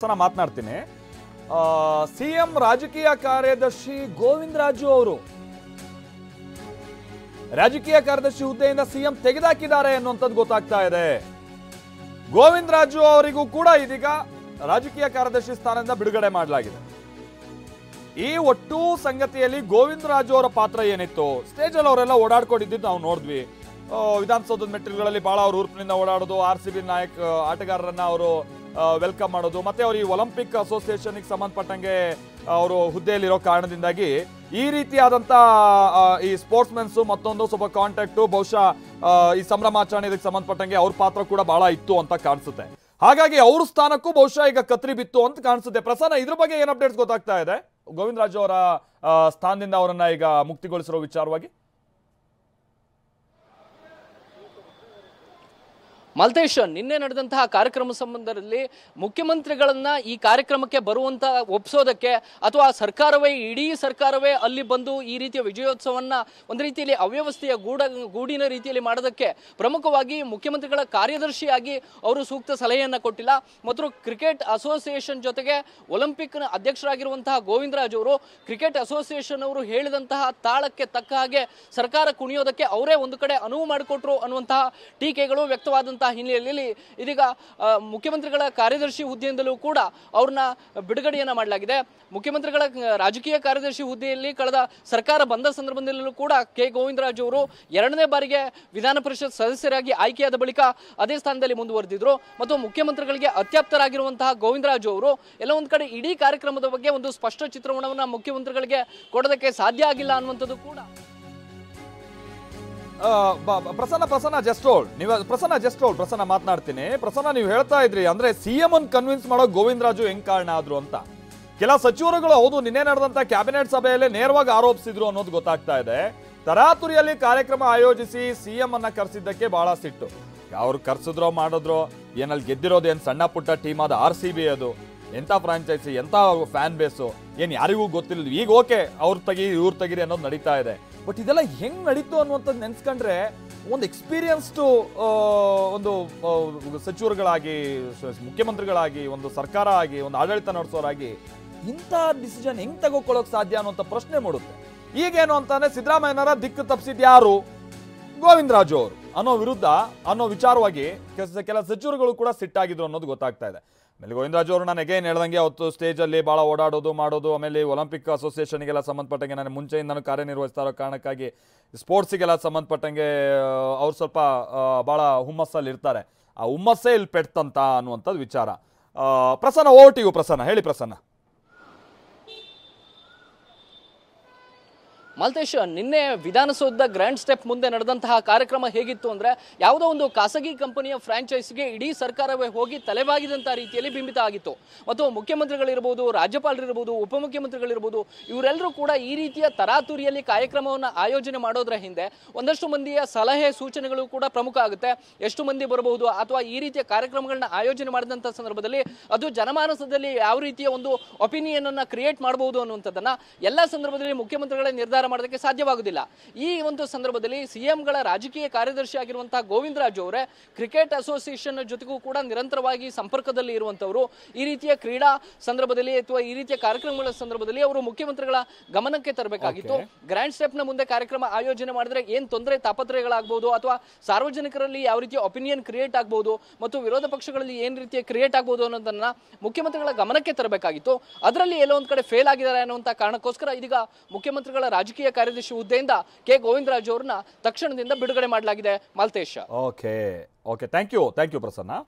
ಮಾತನಾಡ್ತೀನಿ CM ರಾಜಕೀಯ ಕಾರ್ಯದರ್ಶಿ ಗೋವಿಂದ ರಾಜು ಅವರು ರಾಜಕೀಯ ಕಾರ್ಯದರ್ಶಿ ಹುದ್ದೆಯಿಂದ ಸಿಎಂ ತೆಗೆದುಹಾಕಿದ್ದಾರೆ ಅನ್ನುವಂಥದ್ದು ಗೊತ್ತಾಗ್ತಾ ಇದೆ. ಗೋವಿಂದ ರಾಜು ಅವರಿಗೂ ಕೂಡ ಇದೀಗ ರಾಜಕೀಯ ಕಾರ್ಯದರ್ಶಿ ಸ್ಥಾನದಿಂದ ಬಿಡುಗಡೆ ಮಾಡಲಾಗಿದೆ. ಈ ಒಟ್ಟು ಸಂಗತಿಯಲ್ಲಿ ಗೋವಿಂದ ರಾಜು ಅವರ ಪಾತ್ರ ಏನಿತ್ತು, ಸ್ಟೇಜ್ ಅಲ್ಲಿ ಅವರೆಲ್ಲ ಓಡಾಡ್ಕೊಂಡಿದ್ದು ನಾವು ನೋಡಿದ್ವಿ. ವಿಧಾನಸೌಧದ ಮೆಟ್ಟಿಲುಗಳಲ್ಲಿ ಬಹಳ ಅವ್ರ ಉರುಪಿನಿಂದ ಓಡಾಡೋದು, RCB ನಾಯಕ ಆಟಗಾರರನ್ನ ಅವರು ವೆಲ್ಕಮ್ ಮಾಡೋದು, ಮತ್ತೆ ಅವರು ಈ ಒಲಿಂಪಿಕ್ ಅಸೋಸಿಯೇಷನ್ಗೆ ಸಂಬಂಧಪಟ್ಟಂಗೆ ಅವರು ಹುದ್ದೆಯಲ್ಲಿರೋ ಕಾರಣದಿಂದಾಗಿ ಈ ರೀತಿಯಾದಂಥ ಈ ಸ್ಪೋರ್ಟ್ಸ್ ಮೆನ್ಸು ಮತ್ತೊಂದು ಸ್ವಲ್ಪ ಕಾಂಟ್ಯಾಕ್ಟು ಬಹುಶಃ ಈ ಸಂಭ್ರಮಾಚರಣೆ ಇದಕ್ಕೆ ಸಂಬಂಧಪಟ್ಟಂಗೆ ಅವ್ರ ಪಾತ್ರ ಕೂಡ ಬಹಳ ಇತ್ತು ಅಂತ ಕಾಣಿಸುತ್ತೆ. ಹಾಗಾಗಿ ಅವ್ರ ಸ್ಥಾನಕ್ಕೂ ಬಹುಶಃ ಈಗ ಕತ್ರಿ ಬಿತ್ತು ಅಂತ ಕಾಣಿಸುತ್ತೆ. ಪ್ರಸನ್ನ, ಇದ್ರ ಬಗ್ಗೆ ಏನು ಅಪ್ಡೇಟ್ಸ್ ಗೊತ್ತಾಗ್ತಾ ಇದೆ ಗೋವಿಂದ ರಾಜು ಅವರ ಸ್ಥಾನದಿಂದ ಅವರನ್ನ ಈಗ ಮುಕ್ತಿಗೊಳಿಸಿರೋ ವಿಚಾರವಾಗಿ? ಮಲ್ತೇಶ್, ನಿನ್ನೆ ನಡೆದಂತಹ ಕಾರ್ಯಕ್ರಮ ಸಂಬಂಧದಲ್ಲಿ ಮುಖ್ಯಮಂತ್ರಿಗಳನ್ನ ಈ ಕಾರ್ಯಕ್ರಮಕ್ಕೆ ಬರುವಂತ ಒಪ್ಸೋದಕ್ಕೆ ಅಥವಾ ಸರ್ಕಾರವೇ ಇಡೀ ಸರ್ಕಾರವೇ ಅಲ್ಲಿ ಬಂದು ಈ ರೀತಿಯ ವಿಜಯೋತ್ಸವನ್ನ ಒಂದು ರೀತಿಯಲ್ಲಿ ಅವ್ಯವಸ್ಥೆಯ ಗೂಡಿನ ರೀತಿಯಲ್ಲಿ ಮಾಡೋದಕ್ಕೆ ಪ್ರಮುಖವಾಗಿ ಮುಖ್ಯಮಂತ್ರಿಗಳ ಕಾರ್ಯದರ್ಶಿಯಾಗಿ ಅವರು ಸೂಕ್ತ ಸಲಹೆಯನ್ನ ಕೊಟ್ಟಿಲ್ಲ. ಮತ್ತು ಕ್ರಿಕೆಟ್ ಅಸೋಸಿಯೇಷನ್ ಜೊತೆಗೆ ಒಲಿಂಪಿಕ್ನ ಅಧ್ಯಕ್ಷರಾಗಿರುವಂತಹ ಗೋವಿಂದರಾಜ್ ಅವರು ಕ್ರಿಕೆಟ್ ಅಸೋಸಿಯೇಷನ್ ಅವರು ಹೇಳಿದಂತಹ ತಾಳಕ್ಕೆ ತಕ್ಕ ಹಾಗೆ ಸರ್ಕಾರ ಕುಣಿಯೋದಕ್ಕೆ ಅವರೇ ಒಂದು ಕಡೆ ಅನುವು ಮಾಡಿಕೊಟ್ರು ಅನ್ನುವಂತಹ ಟೀಕೆಗಳು ವ್ಯಕ್ತವಾದಂತಹ ಹಿನ್ನೆಲೆಯಲ್ಲಿ ಇದೀಗ ಮುಖ್ಯಮಂತ್ರಿಗಳ ಕಾರ್ಯದರ್ಶಿ ಹುದ್ದೆಯಿಂದಲೂ ಕೂಡ ಅವ್ರನ್ನ ಬಿಡುಗಡೆಯನ್ನ ಮಾಡಲಾಗಿದೆ. ಮುಖ್ಯಮಂತ್ರಿಗಳ ರಾಜಕೀಯ ಕಾರ್ಯದರ್ಶಿ ಹುದ್ದೆಯಲ್ಲಿ ಕಳೆದ ಸರ್ಕಾರ ಬಂದ ಸಂದರ್ಭದಲ್ಲೂ ಕೂಡ ಕೆ ಗೋವಿಂದರಾಜು ಅವರು 2ನೇ ಬಾರಿಗೆ ವಿಧಾನ ಪರಿಷತ್ ಸದಸ್ಯರಾಗಿ ಆಯ್ಕೆಯಾದ ಬಳಿಕ ಅದೇ ಸ್ಥಾನದಲ್ಲಿ ಮುಂದುವರೆದಿದ್ರು. ಮತ್ತು ಮುಖ್ಯಮಂತ್ರಿಗಳಿಗೆ ಅತ್ಯಾಪ್ತರಾಗಿರುವಂತಹ ಗೋವಿಂದರಾಜು ಅವರು ಎಲ್ಲ ಒಂದ್ ಕಡೆ ಇಡೀ ಕಾರ್ಯಕ್ರಮದ ಬಗ್ಗೆ ಒಂದು ಸ್ಪಷ್ಟ ಚಿತ್ರಣವನ್ನ ಮುಖ್ಯಮಂತ್ರಿಗಳಿಗೆ ಕೊಡೋದಕ್ಕೆ ಸಾಧ್ಯ ಆಗಿಲ್ಲ ಅನ್ನುವಂಥದ್ದು ಕೂಡ. ಪ್ರಸನ್ನ ಮಾತನಾಡ್ತೀನಿ. ಪ್ರಸನ್ನ, ನೀವು ಹೇಳ್ತಾ ಇದ್ರಿ ಅಂದ್ರೆ ಸಿಎಂ ಅನ್ನು ಕನ್ವಿನ್ಸ್ ಮಾಡೋ ಗೋವಿಂದ ರಾಜು ಹೆಂಗ್ ಕಾರಣ ಆದ್ರು ಅಂತ. ಕೆಲ ಸಚಿವರುಗಳು ಹೌದು ನಿನ್ನೆ ನಡೆದಂತ ಕ್ಯಾಬಿನೆಟ್ ಸಭೆಯಲ್ಲಿ ನೇರವಾಗಿ ಆರೋಪಿಸಿದ್ರು ಅನ್ನೋದು ಗೊತ್ತಾಗ್ತಾ ಇದೆ. ತರಾತುರಿಯಲ್ಲಿ ಕಾರ್ಯಕ್ರಮ ಆಯೋಜಿಸಿ ಸಿಎಂ ಅನ್ನ ಕರೆಸಿದ್ದಕ್ಕೆ ಬಹಳ ಸಿಟ್ಟು. ಅವ್ರು ಕರ್ಸಿದ್ರೋ ಮಾಡಿದ್ರೋ, ಏನಲ್ಲಿ ಗೆದ್ದಿರೋದು ಏನ್ ಸಣ್ಣ ಪುಟ್ಟ ಟೀಮ್ ಆದ RCB, ಅದು ಎಂತ ಫ್ರಾಂಚೈಸಿ, ಎಂತ ಫ್ಯಾನ್ ಬೇಸು, ಏನ್ ಯಾರಿಗೂ ಗೊತ್ತಿಲ್ಲ. ಈಗ ಓಕೆ, ಅವ್ರು ತೆಗೀರಿ ಇವ್ರು ತೆಗೀರಿ ಅನ್ನೋದು ನಡೀತಾ ಇದೆ. ಬಟ್ ಇದೆಲ್ಲ ಹೆಂಗ್ ನಡೀತು ಅನ್ನುವಂಥದ್ದು ನೆನ್ಸ್ಕೊಂಡ್ರೆ ಒಂದು ಎಕ್ಸ್ಪೀರಿಯನ್ಸ್ಡ್ ಒಂದು ಸಚಿವರುಗಳಾಗಿ, ಮುಖ್ಯಮಂತ್ರಿಗಳಾಗಿ, ಒಂದು ಸರ್ಕಾರ ಆಗಿ, ಒಂದು ಆಡಳಿತ ನಡೆಸೋರಾಗಿ ಇಂಥ ಡಿಸಿಷನ್ ಹೆಂಗ್ ತಗೋಕೊಳ್ಳೋಕೆ ಸಾಧ್ಯ ಅನ್ನುವಂಥ ಪ್ರಶ್ನೆ ಮೂಡುತ್ತೆ. ಈಗೇನು ಅಂತಾನೆ ಸಿದ್ದರಾಮಯ್ಯನವರ ದಿಕ್ಕು ತಪ್ಪಿಸಿದ್ ಯಾರು? ಗೋವಿಂದ ರಾಜು ಅವರು ಅನ್ನೋ ವಿಚಾರವಾಗಿ ಕೆಲ ಸಚಿವರುಗಳು ಕೂಡ ಸಿಟ್ಟಾಗಿದ್ರು ಅನ್ನೋದು ಗೊತ್ತಾಗ್ತಾ ಇದೆ. ಆಮೇಲೆ ಗೋವಿಂದ ರಾಜು ಅವರು ನಾನು ಎಗೇನ್ ಹೇಳ್ದಂಗೆ ಅವತ್ತು ಸ್ಟೇಜಲ್ಲಿ ಭಾಳ ಓಡಾಡೋದು ಮಾಡೋದು, ಆಮೇಲೆ ಒಲಿಂಪಿಕ್ ಅಸೋಸಿಯೇಷನ್ಗೆಲ್ಲ ಸಂಬಂಧಪಟ್ಟಂಗೆ ನಾನು ಮುಂಚೆಯಿಂದನೂ ಕಾರ್ಯನಿರ್ವಹಿಸ್ತಾ ಇರೋ ಕಾರಣಕ್ಕಾಗಿ ಸ್ಪೋರ್ಟ್ಸಿಗೆಲ್ಲ ಸಂಬಂಧಪಟ್ಟಂಗೆ ಅವ್ರು ಸ್ವಲ್ಪ ಭಾಳ ಹುಮ್ಮಸ್ಸಲ್ಲಿ ಇರ್ತಾರೆ. ಆ ಹುಮ್ಮಸ್ಸೇ ಇಲ್ಲಿ ಪೆಡ್ತಂತ ಅನ್ನುವಂಥದ್ದು ವಿಚಾರ. ಪ್ರಸನ್ನ, ಓಟಿಗೂ ಪ್ರಸನ್ನ, ಹೇಳಿ ಪ್ರಸನ್ನ. ಮಲ್ತೇಶ್, ನಿನ್ನೆ ವಿಧಾನಸೌಧದ ಗ್ರ್ಯಾಂಡ್ ಸ್ಟೆಪ್ ಮುಂದೆ ನಡೆದಂತಹ ಕಾರ್ಯಕ್ರಮ ಹೇಗಿತ್ತು ಅಂದ್ರೆ ಯಾವುದೋ ಒಂದು ಖಾಸಗಿ ಕಂಪನಿಯ ಫ್ರಾಂಚೈಸಿಗೆ ಇಡೀ ಸರ್ಕಾರವೇ ಹೋಗಿ ತಲೆಬಾಗಿದಂತಹ ರೀತಿಯಲ್ಲಿ ಬಿಂಬಿತ ಆಗಿತ್ತು. ಮತ್ತು ಮುಖ್ಯಮಂತ್ರಿಗಳಿರ್ಬೋದು, ರಾಜ್ಯಪಾಲರಿರ್ಬೋದು, ಉಪಮುಖ್ಯಮಂತ್ರಿಗಳಿರ್ಬೋದು, ಇವರೆಲ್ಲರೂ ಕೂಡ ಈ ರೀತಿಯ ತರಾತುರಿಯಲ್ಲಿ ಕಾರ್ಯಕ್ರಮವನ್ನು ಆಯೋಜನೆ ಮಾಡೋದ್ರ ಹಿಂದೆ ಒಂದಷ್ಟು ಮಂದಿಯ ಸಲಹೆ ಸೂಚನೆಗಳು ಕೂಡ ಪ್ರಮುಖ ಆಗುತ್ತೆ. ಎಷ್ಟು ಮಂದಿ ಬರಬಹುದು ಅಥವಾ ಈ ರೀತಿಯ ಕಾರ್ಯಕ್ರಮಗಳನ್ನ ಆಯೋಜನೆ ಮಾಡಿದಂಥ ಸಂದರ್ಭದಲ್ಲಿ ಅದು ಜನಮಾನಸದಲ್ಲಿ ಯಾವ ರೀತಿಯ ಒಂದು ಒಪಿನಿಯನ್ ಅನ್ನ ಕ್ರಿಯೇಟ್ ಮಾಡಬಹುದು ಅನ್ನುವಂಥದ್ದನ್ನ ಎಲ್ಲ ಸಂದರ್ಭದಲ್ಲಿ ಮುಖ್ಯಮಂತ್ರಿಗಳ ನಿರ್ಧಾರ ಮಾಡೋದಕ್ಕೆ ಸಾಧ್ಯವಾಗುವುದಿಲ್ಲ. ಈ ಒಂದು ಸಂದರ್ಭದಲ್ಲಿ ಸಿಎಂಗಳ ರಾಜಕೀಯ ಕಾರ್ಯದರ್ಶಿ ಆಗಿರುವಂತಹ ಗೋವಿಂದ ರಾಜು ಅವರೇ ಕ್ರಿಕೆಟ್ ಅಸೋಸಿಯೇಷನ್ ಜೊತೆಗೂ ಕೂಡ ನಿರಂತರವಾಗಿ ಸಂಪರ್ಕದಲ್ಲಿ ಇರುವಂತವರು. ಈ ರೀತಿಯ ಕ್ರೀಡಾ ಸಂದರ್ಭದಲ್ಲಿ ಅಥವಾ ಈ ರೀತಿಯ ಕಾರ್ಯಕ್ರಮಗಳ ಸಂದರ್ಭದಲ್ಲಿ ಅವರು ಮುಖ್ಯಮಂತ್ರಿಗಳ ಗಮನಕ್ಕೆ ತರಬೇಕಾಗಿತ್ತು. ಗ್ರ್ಯಾಂಡ್ ಸ್ಟೆಪ್ ನ ಮುಂದೆ ಕಾರ್ಯಕ್ರಮ ಆಯೋಜನೆ ಮಾಡಿದ್ರೆ ಏನ್ ತೊಂದರೆ ತಾಪತ್ರಯಗಳಾಗಬಹುದು ಅಥವಾ ಸಾರ್ವಜನಿಕರಲ್ಲಿ ಯಾವ ರೀತಿಯ ಒಪಿನಿಯನ್ ಕ್ರಿಯೇಟ್ ಆಗಬಹುದು ಮತ್ತು ವಿರೋಧ ಪಕ್ಷಗಳಲ್ಲಿ ಏನ್ ರೀತಿಯ ಕ್ರಿಯೇಟ್ ಆಗಬಹುದು ಅನ್ನೋದನ್ನ ಮುಖ್ಯಮಂತ್ರಿಗಳ ಗಮನಕ್ಕೆ ತರಬೇಕಾಗಿತ್ತು. ಅದರಲ್ಲಿ ಎಲ್ಲೋ ಒಂದ್ ಕಡೆ ಫೇಲ್ ಆಗಿದ್ದಾರೆ ಅನ್ನುವಂತ ಕಾರಣಕ್ಕೋಸ್ಕರ ಇದೀಗ ಮುಖ್ಯಮಂತ್ರಿಗಳ ರಾಜಕೀಯ ಕಾರ್ಯದರ್ಶಿ ಹುದ್ದೆಯಿಂದ ಕೆ ಗೋವಿಂದರಾಜು ಅವರನ್ನ ತಕ್ಷಣದಿಂದ ಬಿಡುಗಡೆ ಮಾಡಲಾಗಿದೆ. Maltesh, okay thank you Prasanna.